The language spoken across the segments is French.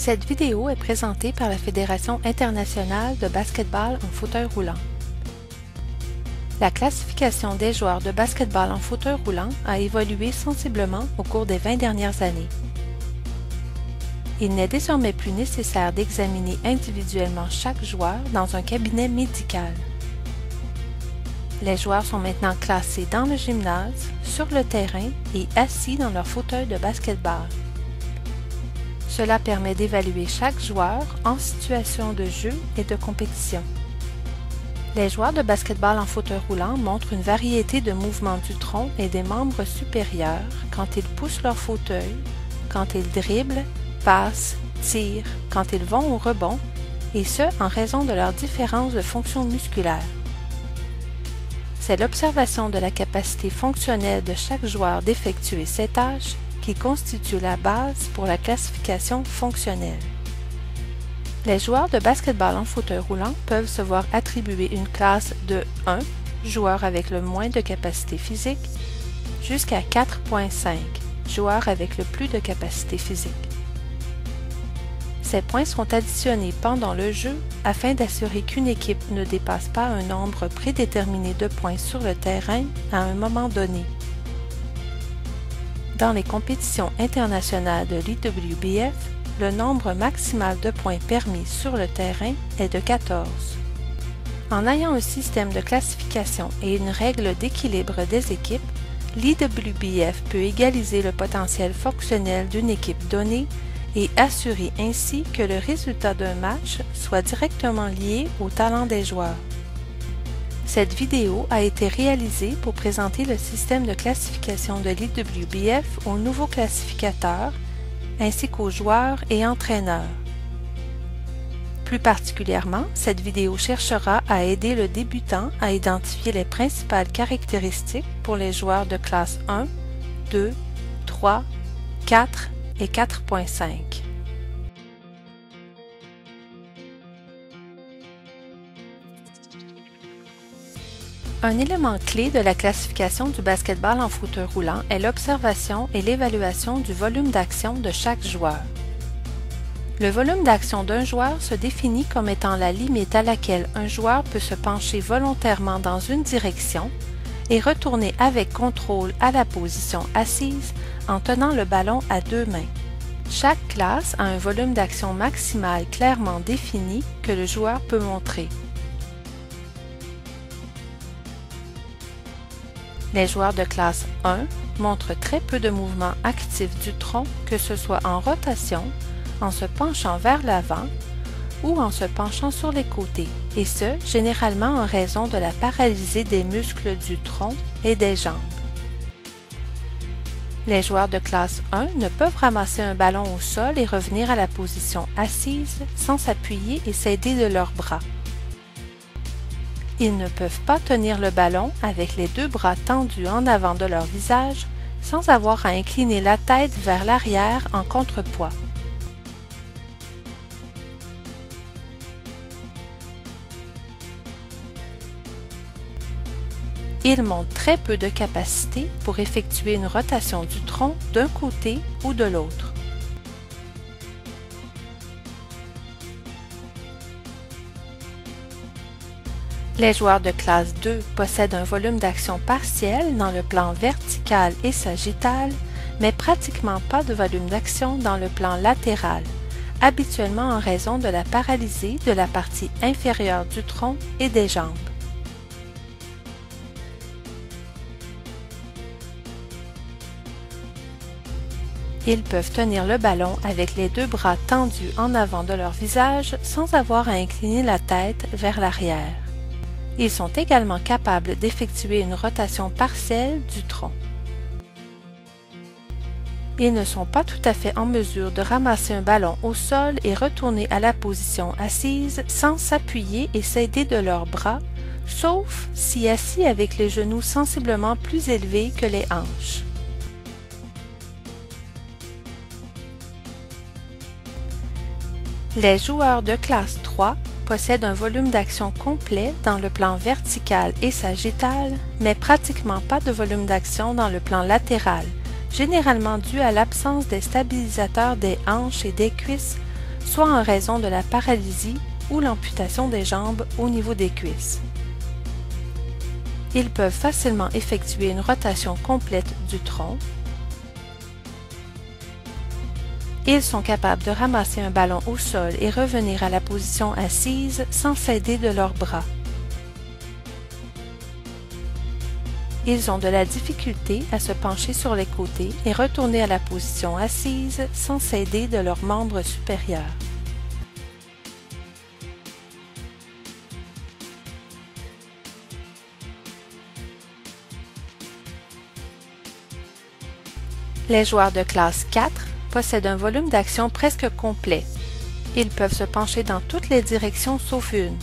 Cette vidéo est présentée par la Fédération internationale de basket-ball en fauteuil roulant. La classification des joueurs de basket-ball en fauteuil roulant a évolué sensiblement au cours des 20 dernières années. Il n'est désormais plus nécessaire d'examiner individuellement chaque joueur dans un cabinet médical. Les joueurs sont maintenant classés dans le gymnase, sur le terrain et assis dans leur fauteuil de basket-ball. Cela permet d'évaluer chaque joueur en situation de jeu et de compétition. Les joueurs de basket-ball en fauteuil roulant montrent une variété de mouvements du tronc et des membres supérieurs quand ils poussent leur fauteuil, quand ils dribblent, passent, tirent, quand ils vont au rebond, et ce en raison de leurs différences de fonction musculaire. C'est l'observation de la capacité fonctionnelle de chaque joueur d'effectuer ces tâches qui constitue la base pour la classification fonctionnelle. Les joueurs de basket-ball en fauteuil roulant peuvent se voir attribuer une classe de 1, joueur avec le moins de capacité physique, jusqu'à 4.5, joueur avec le plus de capacité physique. Ces points sont additionnés pendant le jeu afin d'assurer qu'une équipe ne dépasse pas un nombre prédéterminé de points sur le terrain à un moment donné. Dans les compétitions internationales de l'IWBF, le nombre maximal de points permis sur le terrain est de 14. En ayant un système de classification et une règle d'équilibre des équipes, l'IWBF peut égaliser le potentiel fonctionnel d'une équipe donnée et assurer ainsi que le résultat d'un match soit directement lié au talent des joueurs. Cette vidéo a été réalisée pour présenter le système de classification de l'IWBF aux nouveaux classificateurs, ainsi qu'aux joueurs et entraîneurs. Plus particulièrement, cette vidéo cherchera à aider le débutant à identifier les principales caractéristiques pour les joueurs de classe 1, 2, 3, 4 et 4.5. Un élément clé de la classification du basket-ball en fauteuil roulant est l'observation et l'évaluation du volume d'action de chaque joueur. Le volume d'action d'un joueur se définit comme étant la limite à laquelle un joueur peut se pencher volontairement dans une direction et retourner avec contrôle à la position assise en tenant le ballon à deux mains. Chaque classe a un volume d'action maximal clairement défini que le joueur peut montrer. Les joueurs de classe 1 montrent très peu de mouvements actifs du tronc, que ce soit en rotation, en se penchant vers l'avant ou en se penchant sur les côtés, et ce, généralement en raison de la paralysie des muscles du tronc et des jambes. Les joueurs de classe 1 ne peuvent ramasser un ballon au sol et revenir à la position assise sans s'appuyer et s'aider de leurs bras. Ils ne peuvent pas tenir le ballon avec les deux bras tendus en avant de leur visage sans avoir à incliner la tête vers l'arrière en contrepoids. Ils montrent très peu de capacité pour effectuer une rotation du tronc d'un côté ou de l'autre. Les joueurs de classe 2 possèdent un volume d'action partiel dans le plan vertical et sagittal, mais pratiquement pas de volume d'action dans le plan latéral, habituellement en raison de la paralysie de la partie inférieure du tronc et des jambes. Ils peuvent tenir le ballon avec les deux bras tendus en avant de leur visage sans avoir à incliner la tête vers l'arrière. Ils sont également capables d'effectuer une rotation partielle du tronc. Ils ne sont pas tout à fait en mesure de ramasser un ballon au sol et retourner à la position assise sans s'appuyer et s'aider de leurs bras, sauf si assis avec les genoux sensiblement plus élevés que les hanches. Les joueurs de classe 3 possèdent un volume d'action complet dans le plan vertical et sagittal, mais pratiquement pas de volume d'action dans le plan latéral, généralement dû à l'absence des stabilisateurs des hanches et des cuisses soit en raison de la paralysie ou l'amputation des jambes au niveau des cuisses. Ils peuvent facilement effectuer une rotation complète du tronc. Ils sont capables de ramasser un ballon au sol et revenir à la position assise sans s'aider de leurs bras. Ils ont de la difficulté à se pencher sur les côtés et retourner à la position assise sans s'aider de leurs membres supérieurs. Les joueurs de classe 4 possèdent un volume d'action presque complet. Ils peuvent se pencher dans toutes les directions sauf une.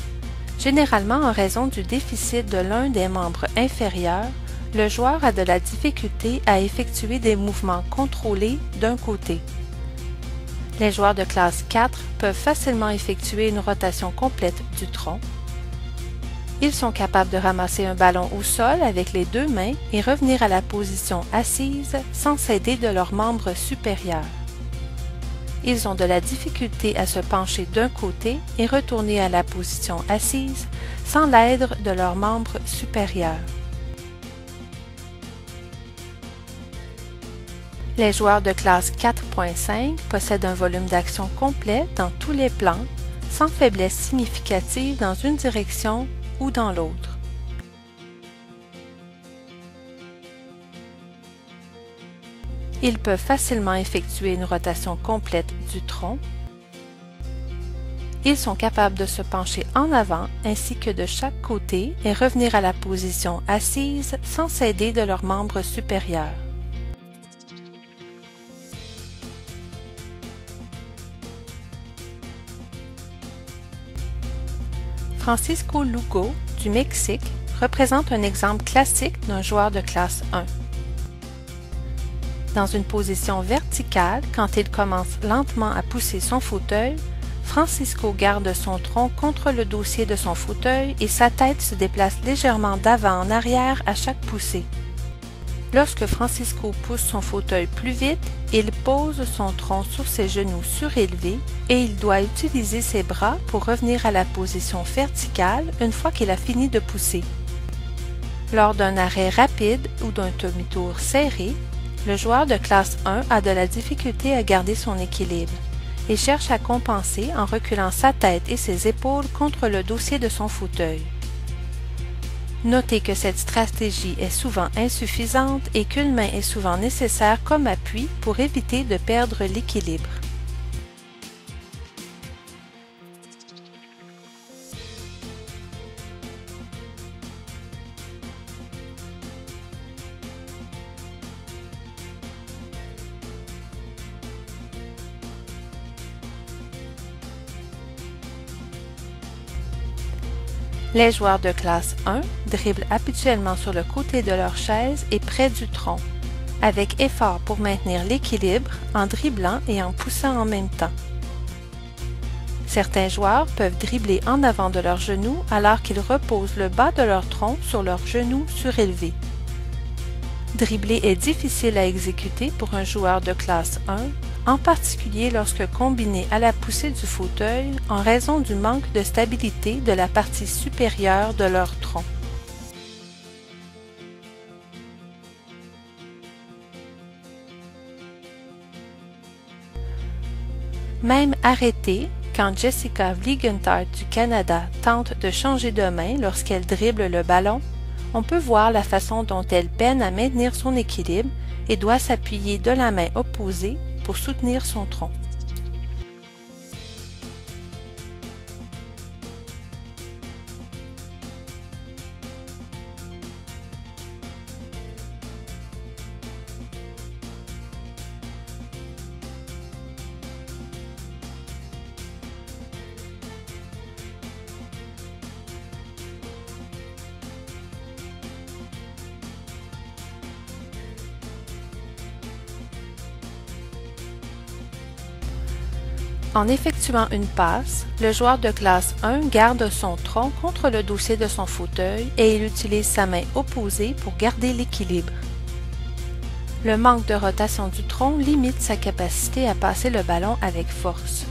Généralement en raison du déficit de l'un des membres inférieurs, le joueur a de la difficulté à effectuer des mouvements contrôlés d'un côté. Les joueurs de classe 4 peuvent facilement effectuer une rotation complète du tronc. Ils sont capables de ramasser un ballon au sol avec les deux mains et revenir à la position assise sans s'aider de leurs membres supérieurs. Ils ont de la difficulté à se pencher d'un côté et retourner à la position assise sans l'aide de leurs membres supérieurs. Les joueurs de classe 4.5 possèdent un volume d'action complet dans tous les plans, sans faiblesse significative dans une direction ou dans l'autre. Ils peuvent facilement effectuer une rotation complète du tronc. Ils sont capables de se pencher en avant ainsi que de chaque côté et revenir à la position assise sans s'aider de leurs membres supérieurs. Francisco Lugo, du Mexique, représente un exemple classique d'un joueur de classe 1. Dans une position verticale, quand il commence lentement à pousser son fauteuil, Francisco garde son tronc contre le dossier de son fauteuil et sa tête se déplace légèrement d'avant en arrière à chaque poussée. Lorsque Francisco pousse son fauteuil plus vite, il pose son tronc sur ses genoux surélevés et il doit utiliser ses bras pour revenir à la position verticale une fois qu'il a fini de pousser. Lors d'un arrêt rapide ou d'un demi-tour serré, le joueur de classe 1 a de la difficulté à garder son équilibre et cherche à compenser en reculant sa tête et ses épaules contre le dossier de son fauteuil. Notez que cette stratégie est souvent insuffisante et qu'une main est souvent nécessaire comme appui pour éviter de perdre l'équilibre. Les joueurs de classe 1 dribblent habituellement sur le côté de leur chaise et près du tronc, avec effort pour maintenir l'équilibre en dribblant et en poussant en même temps. Certains joueurs peuvent dribbler en avant de leurs genoux alors qu'ils reposent le bas de leur tronc sur leurs genoux surélevés. Dribbler est difficile à exécuter pour un joueur de classe 1, en particulier lorsque combiné à la poussée du fauteuil en raison du manque de stabilité de la partie supérieure de leur tronc. Même arrêtée, quand Jessica Vliegenthaler du Canada tente de changer de main lorsqu'elle dribble le ballon, on peut voir la façon dont elle peine à maintenir son équilibre et doit s'appuyer de la main opposée pour soutenir son tronc. En effectuant une passe, le joueur de classe 1 garde son tronc contre le dossier de son fauteuil et il utilise sa main opposée pour garder l'équilibre. Le manque de rotation du tronc limite sa capacité à passer le ballon avec force.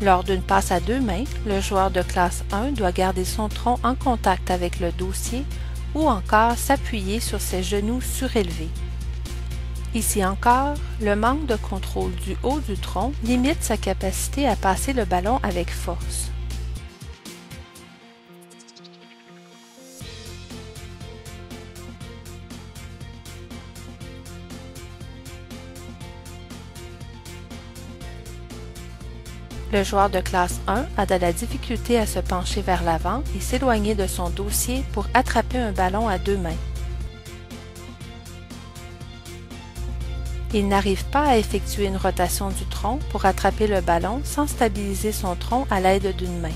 Lors d'une passe à deux mains, le joueur de classe 1 doit garder son tronc en contact avec le dossier ou encore s'appuyer sur ses genoux surélevés. Ici encore, le manque de contrôle du haut du tronc limite sa capacité à passer le ballon avec force. Le joueur de classe 1 a de la difficulté à se pencher vers l'avant et s'éloigner de son dossier pour attraper un ballon à deux mains. Il n'arrive pas à effectuer une rotation du tronc pour attraper le ballon sans stabiliser son tronc à l'aide d'une main.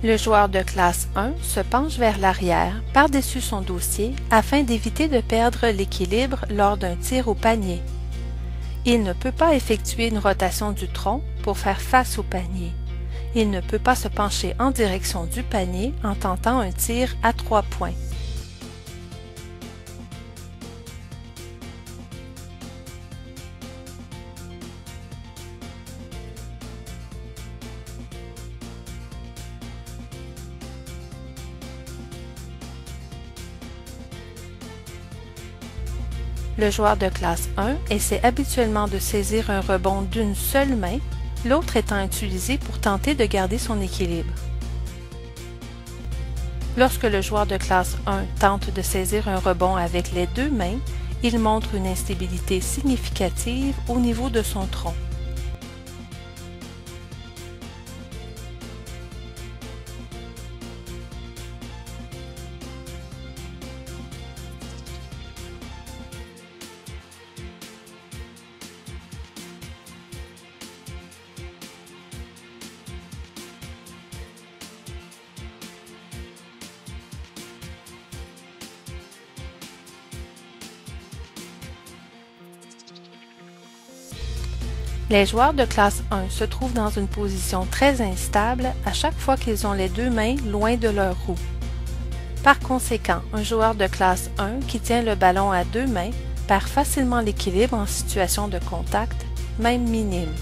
Le joueur de classe 1 se penche vers l'arrière, par-dessus son dossier, afin d'éviter de perdre l'équilibre lors d'un tir au panier. Il ne peut pas effectuer une rotation du tronc pour faire face au panier. Il ne peut pas se pencher en direction du panier en tentant un tir à 3 points. Le joueur de classe 1 essaie habituellement de saisir un rebond d'une seule main, l'autre étant utilisé pour tenter de garder son équilibre. Lorsque le joueur de classe 1 tente de saisir un rebond avec les deux mains, il montre une instabilité significative au niveau de son tronc. Les joueurs de classe 1 se trouvent dans une position très instable à chaque fois qu'ils ont les deux mains loin de leur roue. Par conséquent, un joueur de classe 1 qui tient le ballon à deux mains perd facilement l'équilibre en situation de contact, même minime.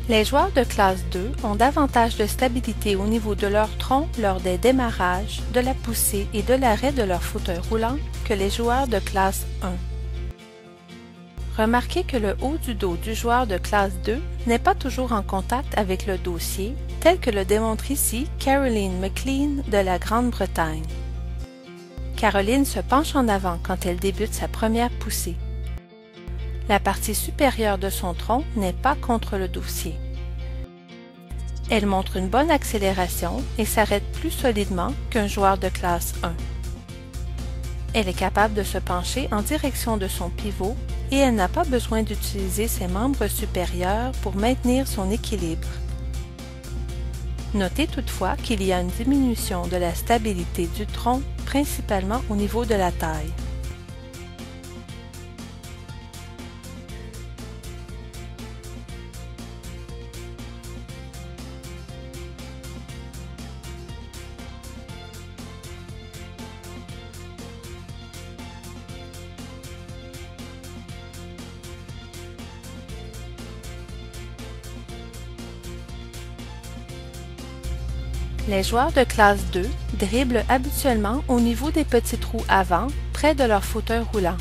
Les joueurs de classe 2 ont davantage de stabilité au niveau de leur tronc lors des démarrages, de la poussée et de l'arrêt de leur fauteuil roulant que les joueurs de classe 1. Remarquez que le haut du dos du joueur de classe 2 n'est pas toujours en contact avec le dossier, tel que le démontre ici Caroline McLean de la Grande-Bretagne. Caroline se penche en avant quand elle débute sa première poussée. La partie supérieure de son tronc n'est pas contre le dossier. Elle montre une bonne accélération et s'arrête plus solidement qu'un joueur de classe 1. Elle est capable de se pencher en direction de son pivot et elle n'a pas besoin d'utiliser ses membres supérieurs pour maintenir son équilibre. Notez toutefois qu'il y a une diminution de la stabilité du tronc, principalement au niveau de la taille. Les joueurs de classe 2 dribblent habituellement au niveau des petits trous avant, près de leur fauteuil roulant.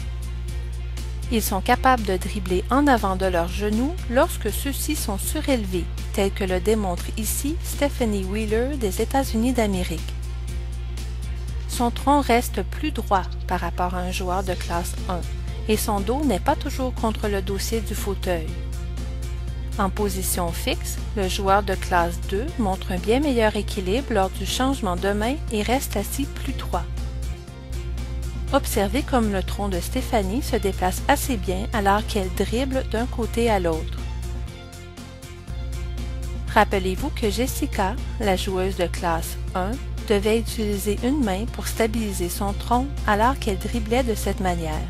Ils sont capables de dribbler en avant de leurs genoux lorsque ceux-ci sont surélevés, tel que le démontre ici Stephanie Wheeler des États-Unis d'Amérique. Son tronc reste plus droit par rapport à un joueur de classe 1 et son dos n'est pas toujours contre le dossier du fauteuil. En position fixe, le joueur de classe 2 montre un bien meilleur équilibre lors du changement de main et reste assis plus droit. Observez comme le tronc de Stéphanie se déplace assez bien alors qu'elle dribble d'un côté à l'autre. Rappelez-vous que Jessica, la joueuse de classe 1, devait utiliser une main pour stabiliser son tronc alors qu'elle driblait de cette manière.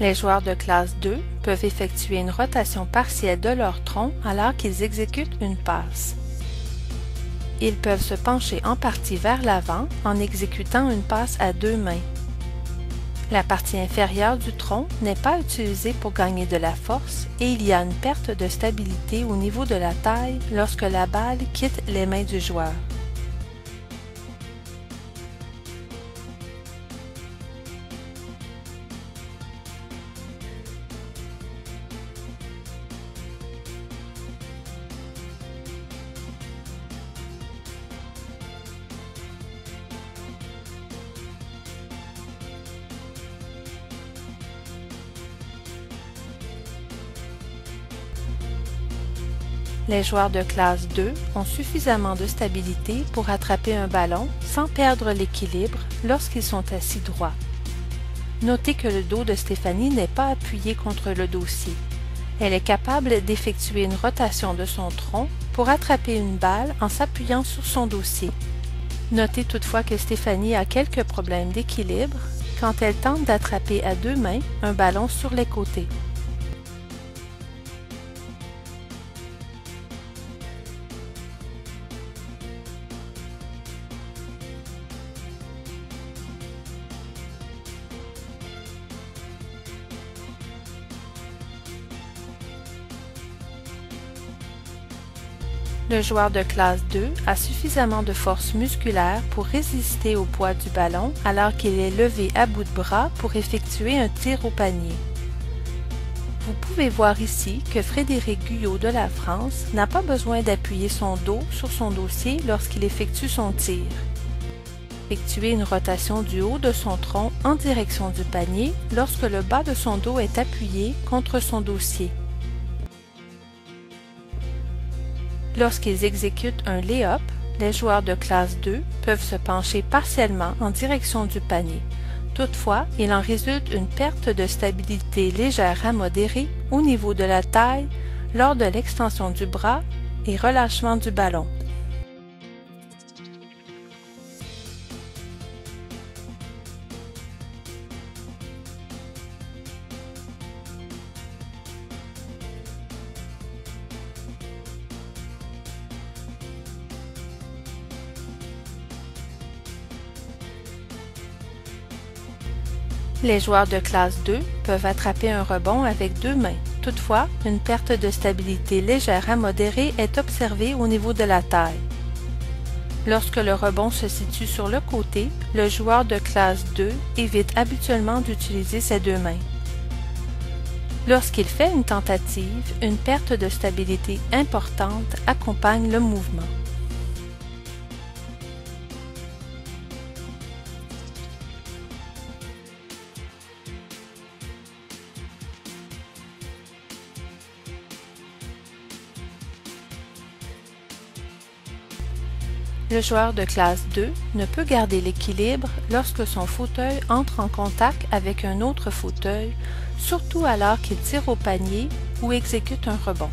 Les joueurs de classe 2 peuvent effectuer une rotation partielle de leur tronc alors qu'ils exécutent une passe. Ils peuvent se pencher en partie vers l'avant en exécutant une passe à deux mains. La partie inférieure du tronc n'est pas utilisée pour gagner de la force et il y a une perte de stabilité au niveau de la taille lorsque la balle quitte les mains du joueur. Les joueurs de classe 2 ont suffisamment de stabilité pour attraper un ballon sans perdre l'équilibre lorsqu'ils sont assis droits. Notez que le dos de Stéphanie n'est pas appuyé contre le dossier. Elle est capable d'effectuer une rotation de son tronc pour attraper une balle en s'appuyant sur son dossier. Notez toutefois que Stéphanie a quelques problèmes d'équilibre quand elle tente d'attraper à deux mains un ballon sur les côtés. Le joueur de classe 2 a suffisamment de force musculaire pour résister au poids du ballon alors qu'il est levé à bout de bras pour effectuer un tir au panier. Vous pouvez voir ici que Frédéric Guyot de la France n'a pas besoin d'appuyer son dos sur son dossier lorsqu'il effectue son tir. Effectuer une rotation du haut de son tronc en direction du panier lorsque le bas de son dos est appuyé contre son dossier. Lorsqu'ils exécutent un lay-up, les joueurs de classe 2 peuvent se pencher partiellement en direction du panier. Toutefois, il en résulte une perte de stabilité légère à modérée au niveau de la taille lors de l'extension du bras et relâchement du ballon. Les joueurs de classe 2 peuvent attraper un rebond avec deux mains. Toutefois, une perte de stabilité légère à modérée est observée au niveau de la taille. Lorsque le rebond se situe sur le côté, le joueur de classe 2 évite habituellement d'utiliser ses deux mains. Lorsqu'il fait une tentative, une perte de stabilité importante accompagne le mouvement. Le joueur de classe 2 ne peut garder l'équilibre lorsque son fauteuil entre en contact avec un autre fauteuil, surtout alors qu'il tire au panier ou exécute un rebond.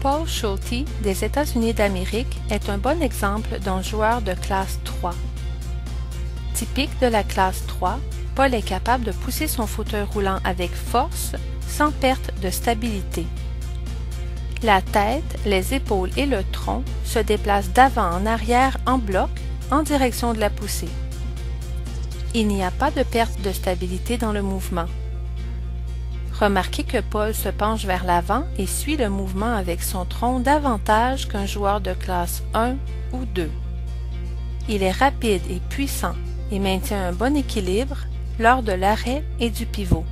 Paul Schulte des États-Unis d'Amérique est un bon exemple d'un joueur de classe 3. Typique de la classe 3, Paul est capable de pousser son fauteuil roulant avec force sans perte de stabilité. La tête, les épaules et le tronc se déplacent d'avant en arrière en bloc en direction de la poussée. Il n'y a pas de perte de stabilité dans le mouvement. Remarquez que Paul se penche vers l'avant et suit le mouvement avec son tronc davantage qu'un joueur de classe 1 ou 2. Il est rapide et puissant et maintient un bon équilibre lors de l'arrêt et du pivot.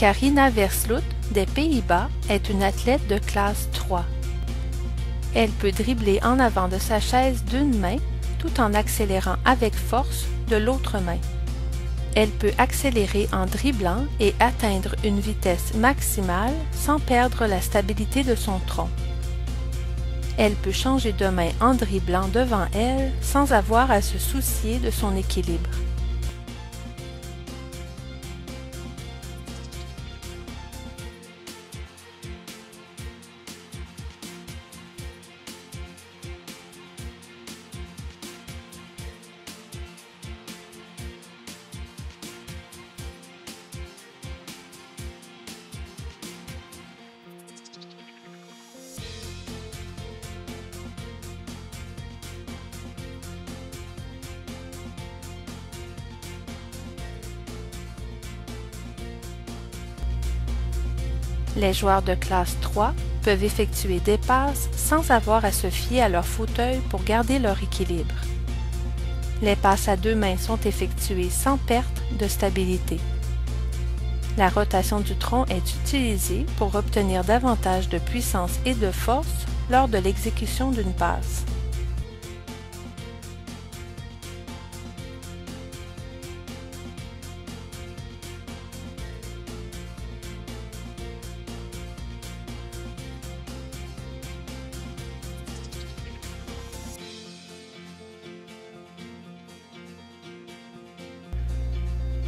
Carina Versloot des Pays-Bas est une athlète de classe 3. Elle peut dribbler en avant de sa chaise d'une main tout en accélérant avec force de l'autre main. Elle peut accélérer en dribblant et atteindre une vitesse maximale sans perdre la stabilité de son tronc. Elle peut changer de main en dribblant devant elle sans avoir à se soucier de son équilibre. Les joueurs de classe 3 peuvent effectuer des passes sans avoir à se fier à leur fauteuil pour garder leur équilibre. Les passes à deux mains sont effectuées sans perte de stabilité. La rotation du tronc est utilisée pour obtenir davantage de puissance et de force lors de l'exécution d'une passe.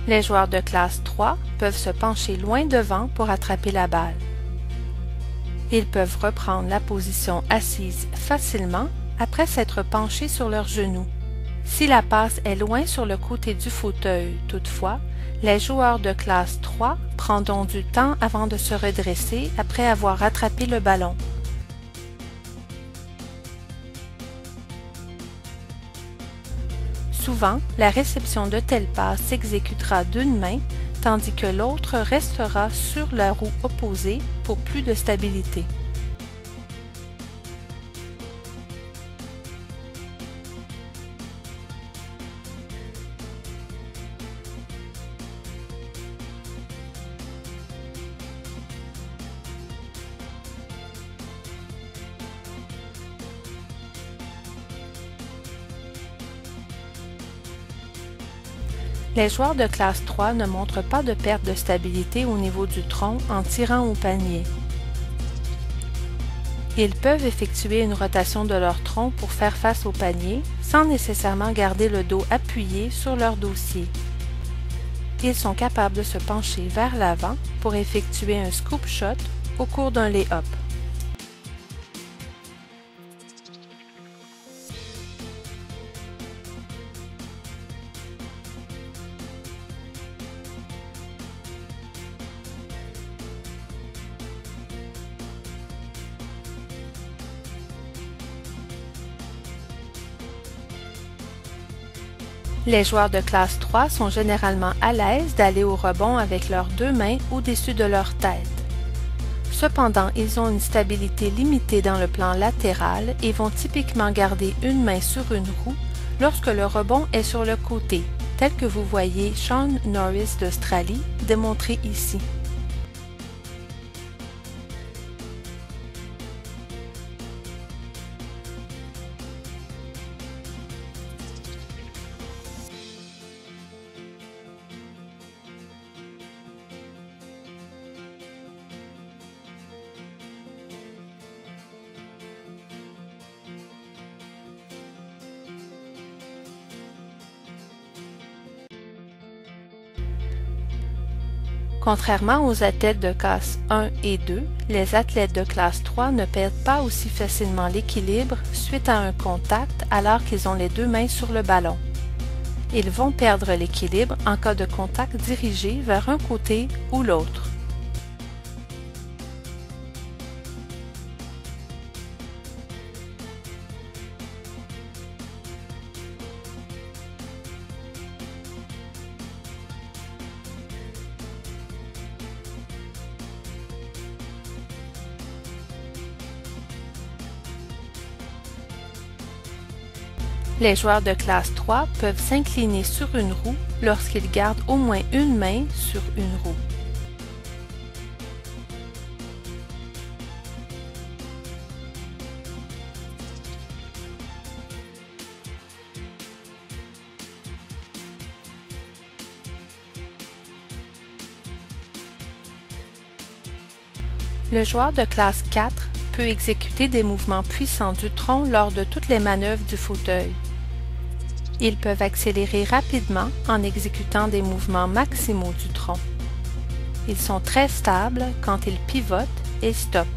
Les joueurs de classe 3 peuvent se pencher loin devant pour attraper la balle. Ils peuvent reprendre la position assise facilement après s'être penchés sur leurs genoux. Si la passe est loin sur le côté du fauteuil, toutefois, les joueurs de classe 3 prendront du temps avant de se redresser après avoir rattrapé le ballon. Souvent, la réception de telle passe s'exécutera d'une main, tandis que l'autre restera sur la roue opposée pour plus de stabilité. Les joueurs de classe 3 ne montrent pas de perte de stabilité au niveau du tronc en tirant au panier. Ils peuvent effectuer une rotation de leur tronc pour faire face au panier sans nécessairement garder le dos appuyé sur leur dossier. Ils sont capables de se pencher vers l'avant pour effectuer un scoop shot au cours d'un lay-up. Les joueurs de classe 3 sont généralement à l'aise d'aller au rebond avec leurs deux mains au-dessus de leur tête. Cependant, ils ont une stabilité limitée dans le plan latéral et vont typiquement garder une main sur une roue lorsque le rebond est sur le côté, tel que vous voyez Shaun Norris d'Australie démontré ici. Contrairement aux athlètes de classe 1 et 2, les athlètes de classe 3 ne perdent pas aussi facilement l'équilibre suite à un contact alors qu'ils ont les deux mains sur le ballon. Ils vont perdre l'équilibre en cas de contact dirigé vers un côté ou l'autre. Les joueurs de classe 3 peuvent s'incliner sur une roue lorsqu'ils gardent au moins une main sur une roue. Le joueur de classe 4 peut exécuter des mouvements puissants du tronc lors de toutes les manœuvres du fauteuil. Ils peuvent accélérer rapidement en exécutant des mouvements maximaux du tronc. Ils sont très stables quand ils pivotent et stoppent.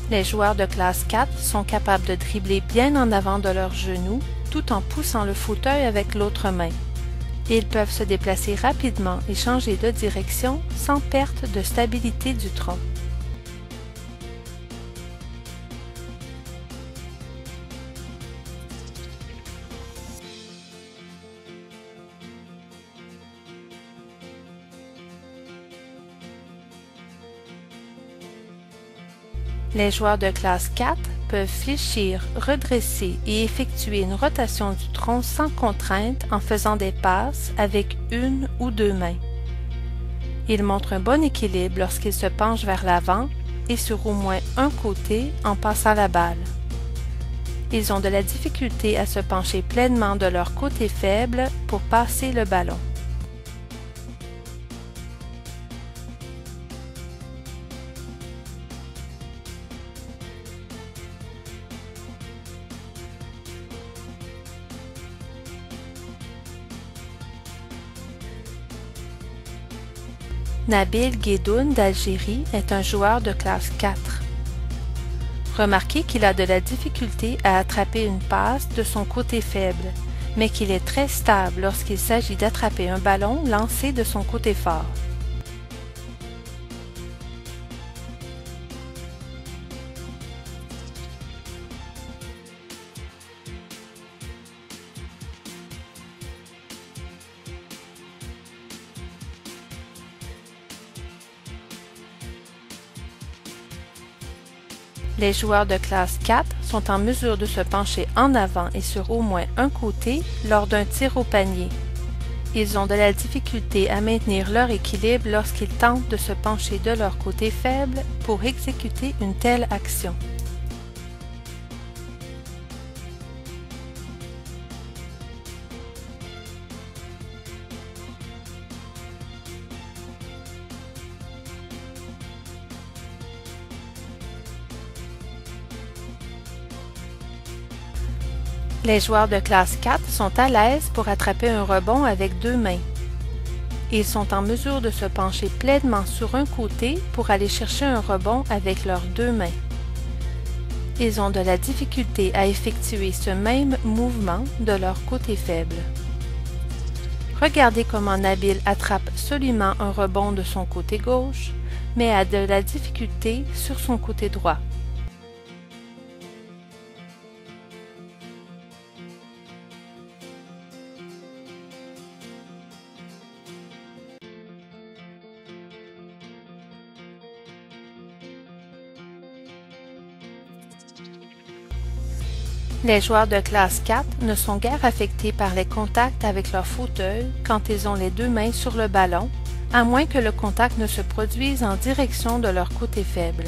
Les joueurs de classe 4 sont capables de dribbler bien en avant de leurs genoux tout en poussant le fauteuil avec l'autre main. Ils peuvent se déplacer rapidement et changer de direction sans perte de stabilité du tronc. Les joueurs de classe 4 peuvent fléchir, redresser et effectuer une rotation du tronc sans contrainte en faisant des passes avec une ou deux mains. Ils montrent un bon équilibre lorsqu'ils se penchent vers l'avant et sur au moins un côté en passant la balle. Ils ont de la difficulté à se pencher pleinement de leur côté faible pour passer le ballon. Nabil Guédoun d'Algérie est un joueur de classe 4. Remarquez qu'il a de la difficulté à attraper une passe de son côté faible, mais qu'il est très stable lorsqu'il s'agit d'attraper un ballon lancé de son côté fort. Les joueurs de classe 4 sont en mesure de se pencher en avant et sur au moins un côté lors d'un tir au panier. Ils ont de la difficulté à maintenir leur équilibre lorsqu'ils tentent de se pencher de leur côté faible pour exécuter une telle action. Les joueurs de classe 4 sont à l'aise pour attraper un rebond avec deux mains. Ils sont en mesure de se pencher pleinement sur un côté pour aller chercher un rebond avec leurs deux mains. Ils ont de la difficulté à effectuer ce même mouvement de leur côté faible. Regardez comment Nabil attrape absolument un rebond de son côté gauche, mais a de la difficulté sur son côté droit. Les joueurs de classe 4 ne sont guère affectés par les contacts avec leur fauteuil quand ils ont les deux mains sur le ballon, à moins que le contact ne se produise en direction de leur côté faible.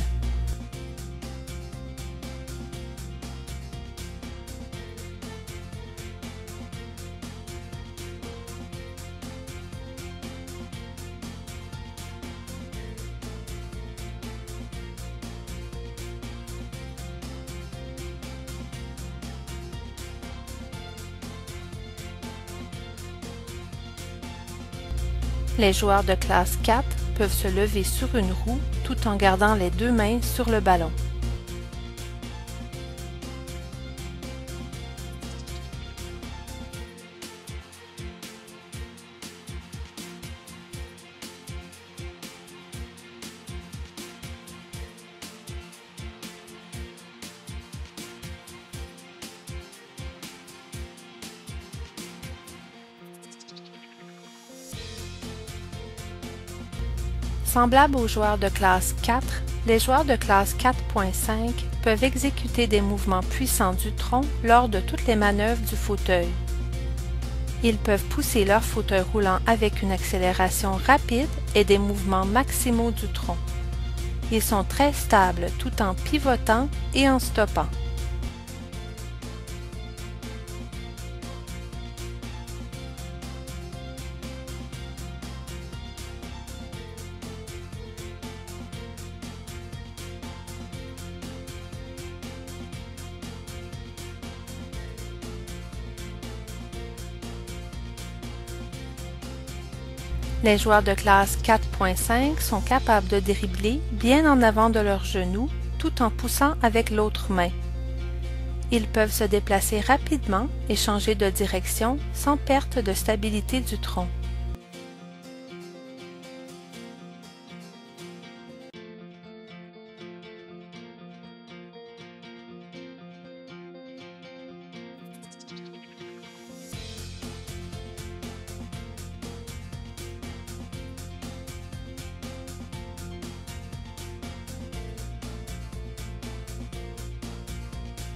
Les joueurs de classe 4 peuvent se lever sur une roue tout en gardant les deux mains sur le ballon. Semblables aux joueurs de classe 4, les joueurs de classe 4.5 peuvent exécuter des mouvements puissants du tronc lors de toutes les manœuvres du fauteuil. Ils peuvent pousser leur fauteuil roulant avec une accélération rapide et des mouvements maximaux du tronc. Ils sont très stables tout en pivotant et en stoppant. Les joueurs de classe 4.5 sont capables de dribbler bien en avant de leurs genoux tout en poussant avec l'autre main. Ils peuvent se déplacer rapidement et changer de direction sans perte de stabilité du tronc.